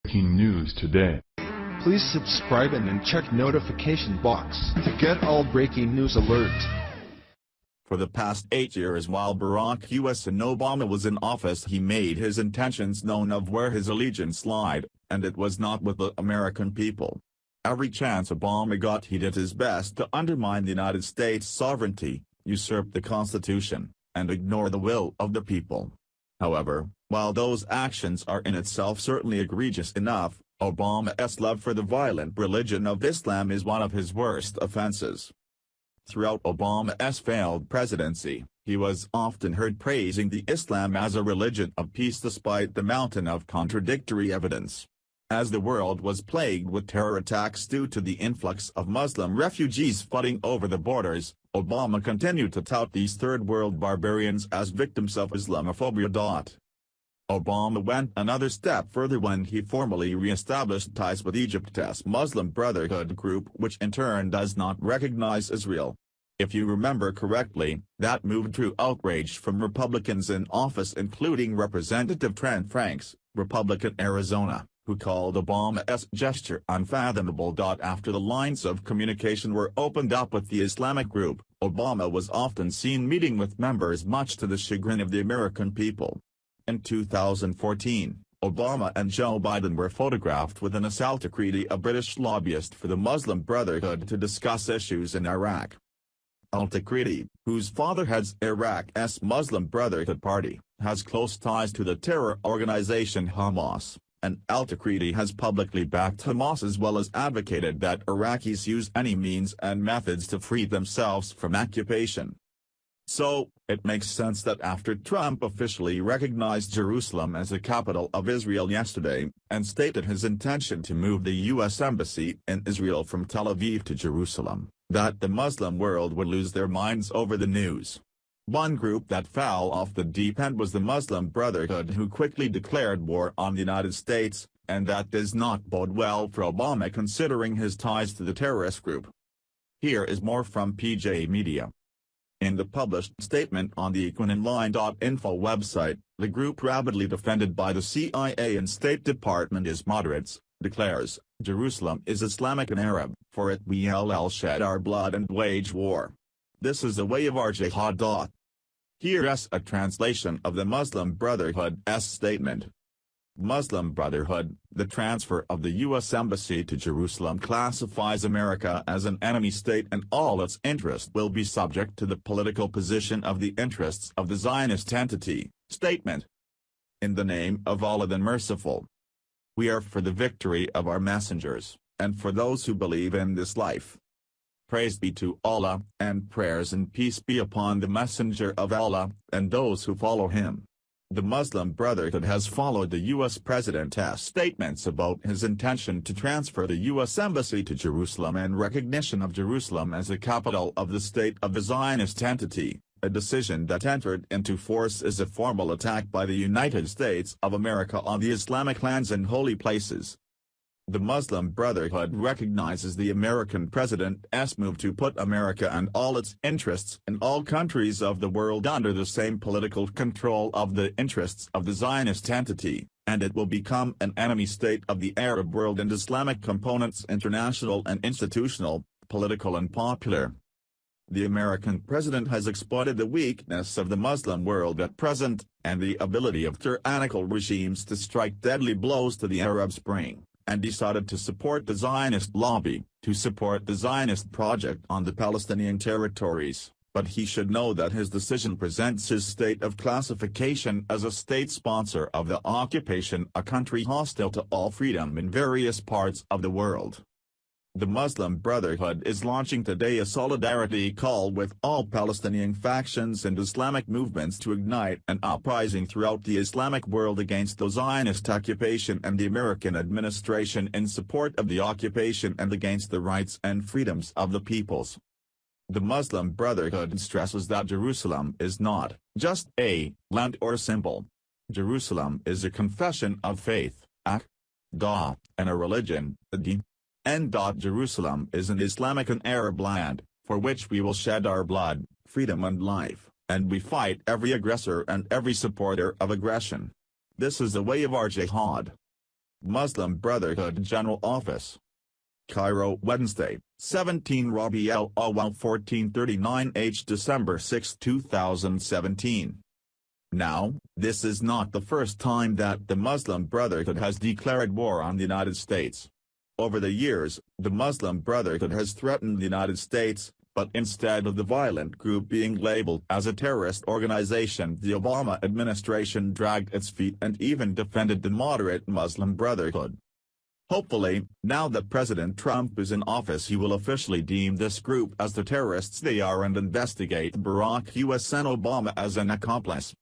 Breaking news today. Please subscribe and then check notification box to get all breaking news alerts. For the past 8 years while Barack Hussein Obama was in office, he made his intentions known of where his allegiance lied, and it was not with the American people. Every chance Obama got, he did his best to undermine the United States' sovereignty, usurp the Constitution, and ignore the will of the people. However, while those actions are in itself certainly egregious enough, Obama's love for the violent religion of Islam is one of his worst offenses. Throughout Obama's failed presidency, he was often heard praising the Islam as a religion of peace despite the mountain of contradictory evidence. As the world was plagued with terror attacks due to the influx of Muslim refugees flooding over the borders, Obama continued to tout these third-world barbarians as victims of Islamophobia. Obama went another step further when he formally re-established ties with Egypt's Muslim Brotherhood group, which in turn does not recognize Israel. If you remember correctly, that move drew outrage from Republicans in office including Representative Trent Franks, Republican Arizona, who called Obama's gesture unfathomable. After the lines of communication were opened up with the Islamic group, Obama was often seen meeting with members much to the chagrin of the American people. In 2014, Obama and Joe Biden were photographed with Anas al-Takriti, a British lobbyist for the Muslim Brotherhood, to discuss issues in Iraq. Al-Takriti, whose father heads Iraq's Muslim Brotherhood Party, has close ties to the terror organization Hamas, and al-Takriti has publicly backed Hamas as well as advocated that Iraqis use any means and methods to free themselves from occupation. So, it makes sense that after Trump officially recognized Jerusalem as the capital of Israel yesterday, and stated his intention to move the U.S. Embassy in Israel from Tel Aviv to Jerusalem, that the Muslim world would lose their minds over the news. One group that fell off the deep end was the Muslim Brotherhood, who quickly declared war on the United States, and that does not bode well for Obama considering his ties to the terrorist group. Here is more from PJ Media. In the published statement on the equinonline.info website, the group, rapidly defended by the CIA and State Department as moderates, declares, "Jerusalem is Islamic and Arab, for it we'll shed our blood and wage war. This is the way of our jihad." Here's a translation of the Muslim Brotherhood's statement. Muslim Brotherhood, the transfer of the U.S. Embassy to Jerusalem classifies America as an enemy state, and all its interests will be subject to the political position of the interests of the Zionist entity. Statement. In the name of Allah the Merciful. We are for the victory of our messengers, and for those who believe in this life. Praise be to Allah, and prayers and peace be upon the Messenger of Allah, and those who follow him. The Muslim Brotherhood has followed the U.S. President's statements about his intention to transfer the U.S. Embassy to Jerusalem and recognition of Jerusalem as the capital of the state of the Zionist entity, a decision that entered into force as a formal attack by the United States of America on the Islamic lands and holy places. The Muslim Brotherhood recognizes the American president's move to put America and all its interests in all countries of the world under the same political control of the interests of the Zionist entity, and it will become an enemy state of the Arab world and Islamic components, international and institutional, political and popular. The American president has exploited the weakness of the Muslim world at present, and the ability of tyrannical regimes to strike deadly blows to the Arab Spring, and decided to support the Zionist lobby, to support the Zionist project on the Palestinian territories, but he should know that his decision presents his state of classification as a state sponsor of the occupation, a country hostile to all freedom in various parts of the world. The Muslim Brotherhood is launching today a solidarity call with all Palestinian factions and Islamic movements to ignite an uprising throughout the Islamic world against the Zionist occupation and the American administration in support of the occupation and against the rights and freedoms of the peoples. The Muslim Brotherhood stresses that Jerusalem is not just a land or symbol. Jerusalem is a confession of faith, and a religion, din. Jerusalem is an Islamic and Arab land, for which we will shed our blood, freedom and life, and we fight every aggressor and every supporter of aggression. This is the way of our jihad. Muslim Brotherhood General Office. Cairo, Wednesday, 17 Rabi' al-Awwal 1439 H. December 6, 2017. Now, this is not the first time that the Muslim Brotherhood has declared war on the United States. Over the years, the Muslim Brotherhood has threatened the United States, but instead of the violent group being labeled as a terrorist organization, the Obama administration dragged its feet and even defended the moderate Muslim Brotherhood. Hopefully, now that President Trump is in office, he will officially deem this group as the terrorists they are and investigate Barack Hussein Obama as an accomplice.